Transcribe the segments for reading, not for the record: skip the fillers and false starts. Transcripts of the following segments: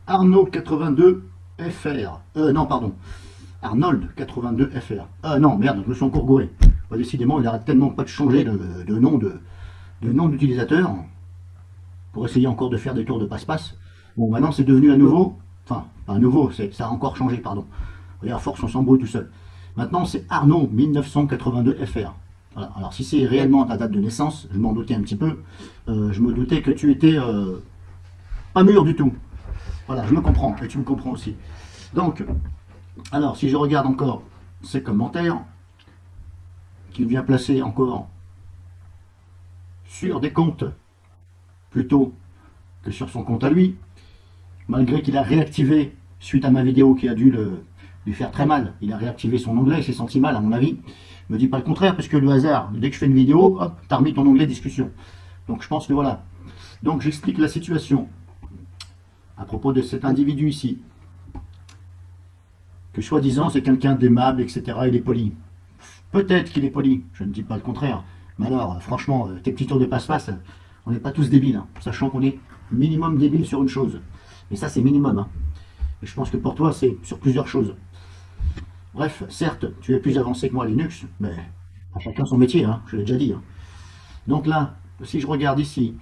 Arnaud82FR. Non, pardon. Arnold82FR. Non, merde, je me suis encore gouré. Bah, décidément, il arrête tellement pas de changer de nom d'utilisateur pour essayer encore de faire des tours de passe-passe. Bon, maintenant, c'est devenu à nouveau. Enfin, pas à nouveau, ça a encore changé, pardon. Et à force, on s'embrouille tout seul. Maintenant, c'est Arnaud1982FR. Voilà. Alors, si c'est réellement ta date de naissance, je m'en doutais un petit peu. Je me doutais que tu étais pas mûr du tout. Voilà, je me comprends, et tu me comprends aussi. Donc, alors, si je regarde encore ces commentaires, qu'il vient placer encore sur des comptes, plutôt que sur son compte à lui, malgré qu'il a réactivé, suite à ma vidéo qui a dû lui faire très mal, il a réactivé son onglet, il s'est senti mal à mon avis. Ne me dis pas le contraire, parce que le hasard, dès que je fais une vidéo, hop, t'as remis ton onglet discussion. Donc je pense que voilà. Donc j'explique la situation à propos de cet individu ici, que soi-disant c'est quelqu'un d'aimable, etc. Il est poli. Peut-être qu'il est poli, je ne dis pas le contraire. Mais alors, franchement, tes petits tours de passe-passe, on n'est pas tous débiles, hein, sachant qu'on est minimum débile sur une chose. Mais ça, c'est minimum. Hein. Et je pense que pour toi, c'est sur plusieurs choses. Bref, certes, tu es plus avancé que moi Linux, mais à chacun son métier, hein, je l'ai déjà dit. Hein. Donc là, si je regarde ici,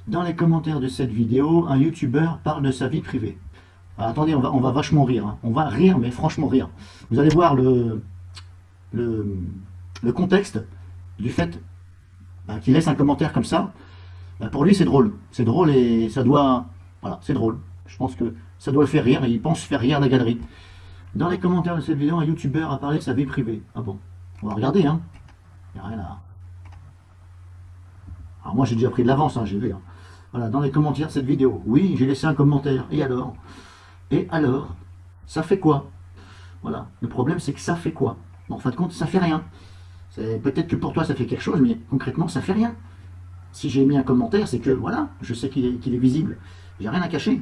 dans les commentaires de cette vidéo, un youtubeur parle de sa vie privée. Alors, attendez, on va vachement rire. Hein. On va rire, mais franchement rire. Vous allez voir le contexte du fait qu'il laisse un commentaire comme ça. Pour lui, c'est drôle. C'est drôle et ça doit... Voilà, c'est drôle. Je pense que ça doit le faire rire et il pense faire rire la galerie. Dans les commentaires de cette vidéo, un youtubeur a parlé de sa vie privée. Ah bon, on va regarder, hein. Il n'y a rien à... Alors moi, j'ai déjà pris de l'avance, hein, j'ai vu. Hein. Voilà, dans les commentaires de cette vidéo. Oui, j'ai laissé un commentaire. Et alors? Et alors? Ça fait quoi? Voilà, le problème, c'est que ça fait quoi? Bon, en fin de compte, ça fait rien. Peut-être que pour toi, ça fait quelque chose, mais concrètement, ça fait rien. Si j'ai mis un commentaire, c'est que, voilà, je sais qu'il est visible. J'ai rien à cacher.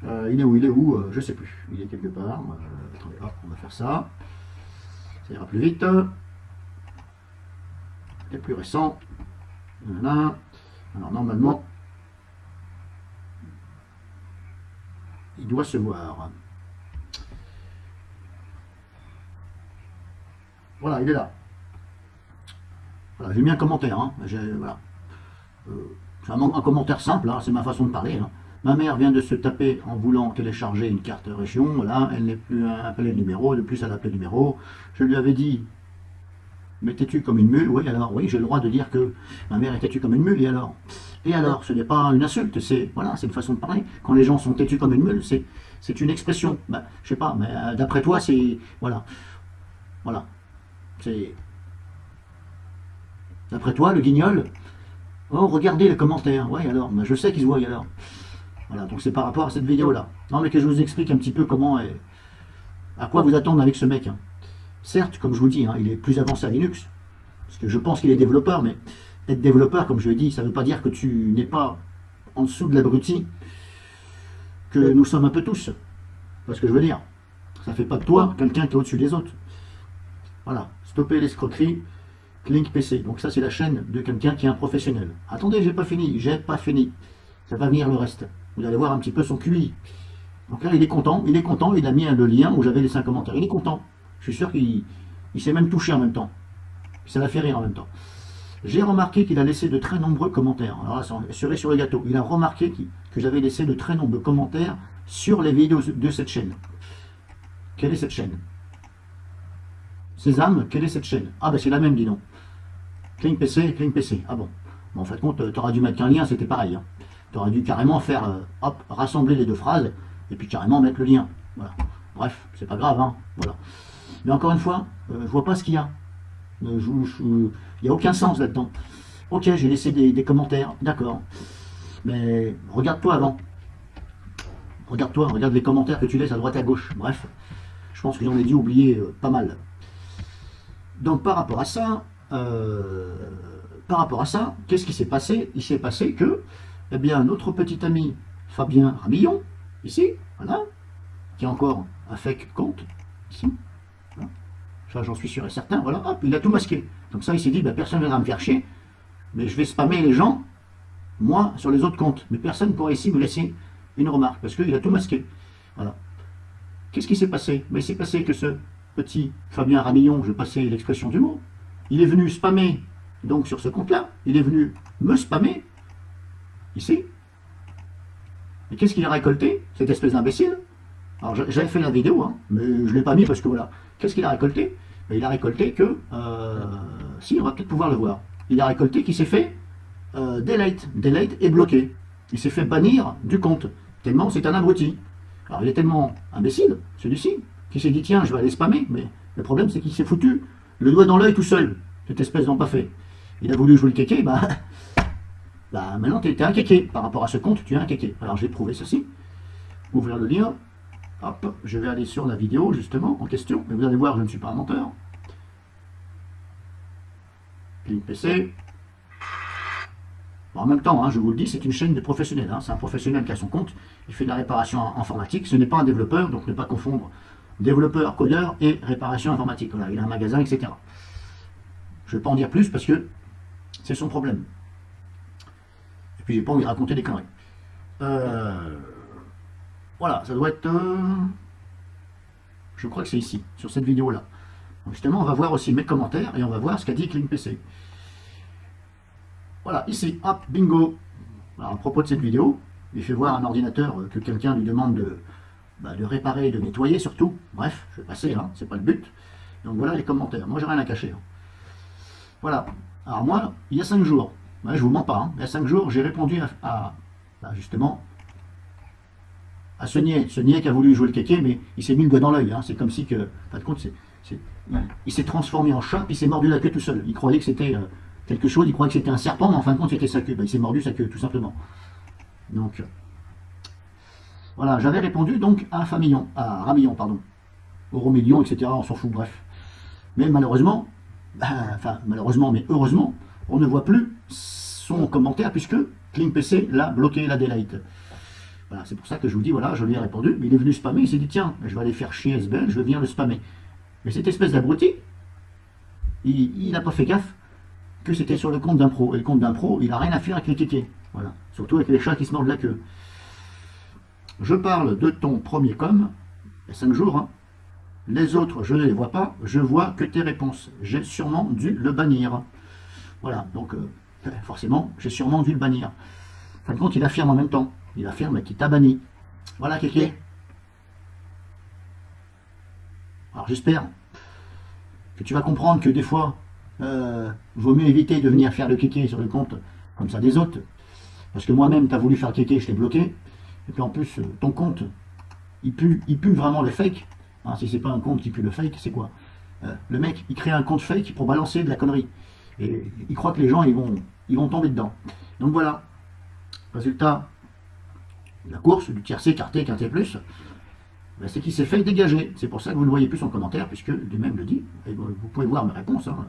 Il est où? Je sais plus. Il est quelque part. Attendez, hop, on va faire ça. Ça ira plus vite. Les plus récents. Voilà. Alors, normalement, il doit se voir. Voilà, il est là. Voilà, j'ai mis un commentaire. Hein. Voilà. C'est un commentaire simple, hein, c'est ma façon de parler. Hein. Ma mère vient de se taper en voulant télécharger une carte région. Voilà, elle n'est plus appelée le numéro, de plus elle a appelé le numéro. Je lui avais dit, mais têtu comme une mule. Oui, alors, oui, j'ai le droit de dire que ma mère est têtue comme une mule. Et alors? Et alors, ce n'est pas une insulte, c'est voilà, c'est une façon de parler. Quand les gens sont têtus comme une mule, c'est une expression. Ben, je sais pas, mais d'après toi, c'est voilà, voilà, c'est d'après toi, le guignol. Oh, regardez les commentaires. Oui, alors, ben, je sais qu'ils se voient alors. Voilà, donc c'est par rapport à cette vidéo-là. Non, mais que je vous explique un petit peu comment et à quoi vous attendre avec ce mec. Hein. Certes, comme je vous dis, hein, il est plus avancé à Linux, parce que je pense qu'il est développeur, mais être développeur, comme je l'ai dit, ça ne veut pas dire que tu n'es pas en dessous de l'abruti que nous sommes un peu tous. C'est ce que je veux dire. Ça ne fait pas de toi quelqu'un qui est au-dessus des autres. Voilà, stopper l'escroquerie, Clink PC. Donc ça, c'est la chaîne de quelqu'un qui est un professionnel. Attendez, j'ai pas fini. Ça va venir le reste. Vous allez voir un petit peu son QI. Donc là, il est content, il a mis le lien où j'avais laissé un commentaire. Il est content. Je suis sûr qu'il s'est même touché en même temps. Ça l'a fait rire en même temps. J'ai remarqué qu'il a laissé de très nombreux commentaires. Alors là, cerise sur le gâteau. Il a remarqué que j'avais laissé de très nombreux commentaires sur les vidéos de cette chaîne. Quelle est cette chaîne? Sésame, quelle est cette chaîne? Ah ben c'est la même, dis donc. Clink PC. Ah bon. Bon, en fait, tu aurais dû mettre qu'un lien, c'était pareil. Hein. Tu aurais dû carrément faire, hop, rassembler les deux phrases, et puis carrément mettre le lien. Voilà. Bref, c'est pas grave, hein. Voilà. Mais encore une fois, je vois pas ce qu'il y a. Il n'y a aucun sens là-dedans. Ok, j'ai laissé des commentaires, d'accord. Mais regarde-toi avant. Regarde-toi, regarde les commentaires que tu laisses à droite et à gauche. Bref, je pense que j'en ai dû oublier pas mal. Donc par rapport à ça, qu'est-ce qui s'est passé? Il s'est passé que, eh bien, notre petit ami Fabien Ramillon, ici, voilà, qui a encore un fake compte, ici, voilà. Ça j'en suis sûr et certain, voilà, hop, il a tout masqué. Donc ça, il s'est dit, ben, personne ne viendra me faire chier, mais je vais spammer les gens, moi, sur les autres comptes. Mais personne ne pourra ici me laisser une remarque, parce qu'il a tout masqué. Voilà. Qu'est-ce qui s'est passé? Mais il s'est passé que ce petit Fabien Ramillon, je passais l'expression du mot, il est venu spammer, donc sur ce compte-là, il est venu me spammer, ici. Et qu'est-ce qu'il a récolté, cette espèce d'imbécile? Alors j'avais fait la vidéo, hein, mais je ne l'ai pas mis parce que voilà. Qu'est-ce qu'il a récolté? Il a récolté que, si, on va peut-être pouvoir le voir. Il a récolté qu'il s'est fait delete. Delete est bloqué. Il s'est fait bannir du compte, tellement c'est un abruti. Alors il est tellement imbécile, celui-ci, qu'il s'est dit tiens, je vais aller spammer, mais le problème c'est qu'il s'est foutu le doigt dans l'œil tout seul, cette espèce d'empaffé. Il a voulu jouer le kéké, bah maintenant tu es un kéké. Par rapport à ce compte, tu es un kéké. Alors j'ai prouvé ceci. Ouvrir le lien. Hop, je vais aller sur la vidéo justement en question, mais vous allez voir, je ne suis pas un menteur. Clic PC. Bon, en même temps, hein, je vous le dis, c'est une chaîne de professionnels. Hein, c'est un professionnel qui a son compte, il fait de la réparation informatique. Ce n'est pas un développeur, donc ne pas confondre développeur, codeur et réparation informatique. Voilà, il a un magasin, etc. Je ne vais pas en dire plus parce que c'est son problème. Et puis j'ai pas envie de raconter des conneries. Voilà, ça doit être... je crois que c'est ici, sur cette vidéo-là. Justement, on va voir aussi mes commentaires et on va voir ce qu'a dit Clean PC. Voilà, ici, hop, bingo. Alors, à propos de cette vidéo, il fait voir un ordinateur que quelqu'un lui demande de réparer, de nettoyer surtout. Bref, je vais passer, hein, c'est pas le but. Donc voilà les commentaires. Moi, j'ai rien à cacher. Hein. Voilà. Alors moi, il y a 5 jours, ouais, je vous mens pas, hein, il y a 5 jours, j'ai répondu justement à ce niais qui a voulu jouer le kéké, mais il s'est mis le doigt dans l'œil. Hein. C'est comme si que, en fin de compte, il s'est transformé en chat, puis il s'est mordu la queue tout seul. Il croyait que c'était quelque chose, il croyait que c'était un serpent, mais en fin de compte c'était sa queue. Ben, il s'est mordu sa queue, tout simplement. Donc, voilà, j'avais répondu donc à Ramillon, pardon, au Romillion, etc. On s'en fout, bref. Mais malheureusement, malheureusement, mais heureusement, on ne voit plus son commentaire puisque Clean PC l'a bloqué, la delete. Voilà, c'est pour ça que je vous dis, voilà, je lui ai répondu, mais il est venu spammer, il s'est dit, tiens, je vais aller faire chier SBL, je vais venir le spammer. Mais cette espèce d'abruti, il n'a pas fait gaffe que c'était sur le compte d'un pro. Et le compte d'un pro, il n'a rien à faire avec les kékés. Voilà. Surtout avec les chats qui se mordent la queue. Je parle de ton premier com, il y a 5 jours. Hein. Les autres, je ne les vois pas. Je vois que tes réponses. J'ai sûrement dû le bannir. Voilà. Donc, forcément, j'ai sûrement dû le bannir. En fin de compte, il affirme en même temps. Il affirme qu'il t'a banni. Voilà, kéké. Alors, j'espère que tu vas comprendre que des fois, vaut mieux éviter de venir faire le kéké sur le compte comme ça des autres. Parce que moi-même, tu as voulu faire le kéké, je t'ai bloqué. Et puis en plus, ton compte, il pue vraiment le fake. Hein, si c'est pas un compte qui pue le fake, c'est quoi? Le mec, il crée un compte fake pour balancer de la connerie. Et il croit que les gens, ils vont tomber dedans. Donc voilà. Résultat, la course du tiercé, quarté, quinté plus, ben, c'est qu'il s'est fait dégager. C'est pour ça que vous ne voyez plus son commentaire, puisque lui-même le dit. Et vous pouvez voir mes réponses. Hein.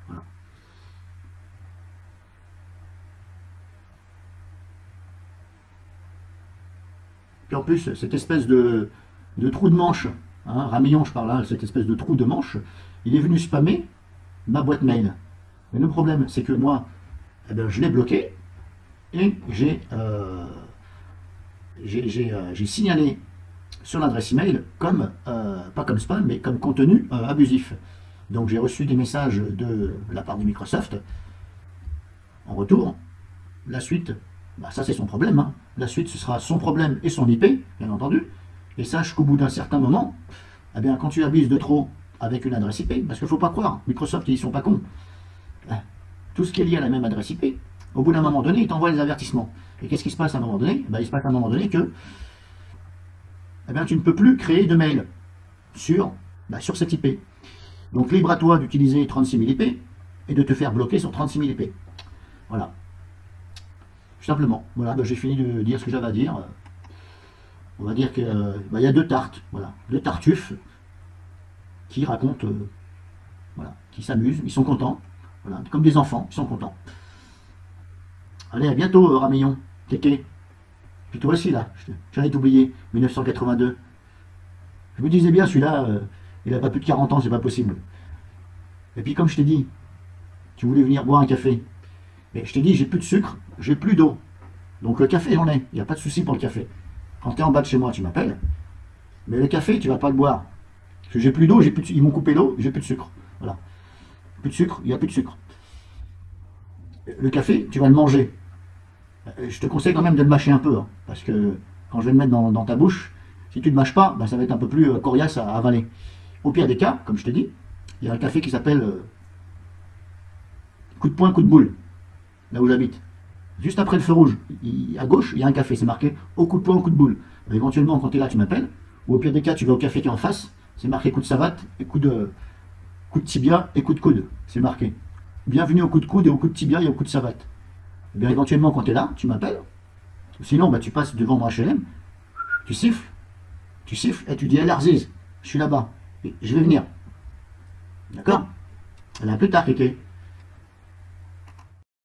Voilà. Puis en plus, cette espèce de trou de manche, hein, Ramillon je parle là, cette espèce de trou de manche, il est venu spammer ma boîte mail. Mais le problème, c'est que moi, eh bien, je l'ai bloqué et j'ai signalé sur l'adresse email comme, pas comme spam, mais comme contenu abusif. Donc j'ai reçu des messages de la part de Microsoft en retour. La suite, bah, ça c'est son problème. Hein. La suite, ce sera son problème et son IP, bien entendu. Et sache qu'au bout d'un certain moment, eh bien, quand tu abuses de trop avec une adresse IP, parce qu'il ne faut pas croire, Microsoft, ils ne sont pas cons. Tout ce qui est lié à la même adresse IP, au bout d'un moment donné, ils t'envoient des avertissements. Et qu'est-ce qui se passe à un moment donné? Ben, il se passe à un moment donné que eh bien, tu ne peux plus créer de mail sur cette IP. Donc libre à toi d'utiliser 36 000 IP et de te faire bloquer sur 36 000 IP. Voilà. Tout simplement. Voilà, ben, j'ai fini de dire ce que j'avais à dire. On va dire qu'il y a deux tartes, voilà, deux tartuffes qui racontent, voilà, qui s'amusent, ils sont contents, voilà, comme des enfants, ils sont contents. Allez, à bientôt, Ramillon, Kéké. Puis toi aussi, là, j'en ai oublié, 1982. Je me disais bien, celui-là, il n'a pas plus de 40 ans, c'est pas possible. Et puis, comme je t'ai dit, tu voulais venir boire un café. Mais je t'ai dit, j'ai plus de sucre, j'ai plus d'eau. Donc le café, j'en ai, il n'y a pas de souci pour le café. quand tu es en bas de chez moi, tu m'appelles. Mais le café, tu vas pas le boire. Parce que j'ai plus d'eau, ils m'ont coupé l'eau, j'ai plus de sucre. Voilà. Plus de sucre, il n'y a plus de sucre. Le café, tu vas le manger. Je te conseille quand même de le mâcher un peu. Hein, parce que quand je vais le mettre dans ta bouche, si tu ne le mâches pas, ben, ça va être un peu plus coriace à avaler. Au pire des cas, comme je te dis, il y a un café qui s'appelle coup de poing, coup de boule. Là où j'habite. Juste après le feu rouge, à gauche, il y a un café, c'est marqué au coup de poing, au coup de boule. Éventuellement, quand tu es là, tu m'appelles. Ou au pire des cas, tu vas au café qui est en face, c'est marqué coup de savate, et coup de tibia et coup de coude. C'est marqué. Bienvenue au coup de coude et au coup de tibia et au coup de savate. Et bien éventuellement, quand tu es là, tu m'appelles. Sinon, bah, tu passes devant mon HLM, tu siffles, et tu dis à Larziz, je suis là-bas, je vais venir. D'accord? Elle est un peu tard, Kéké.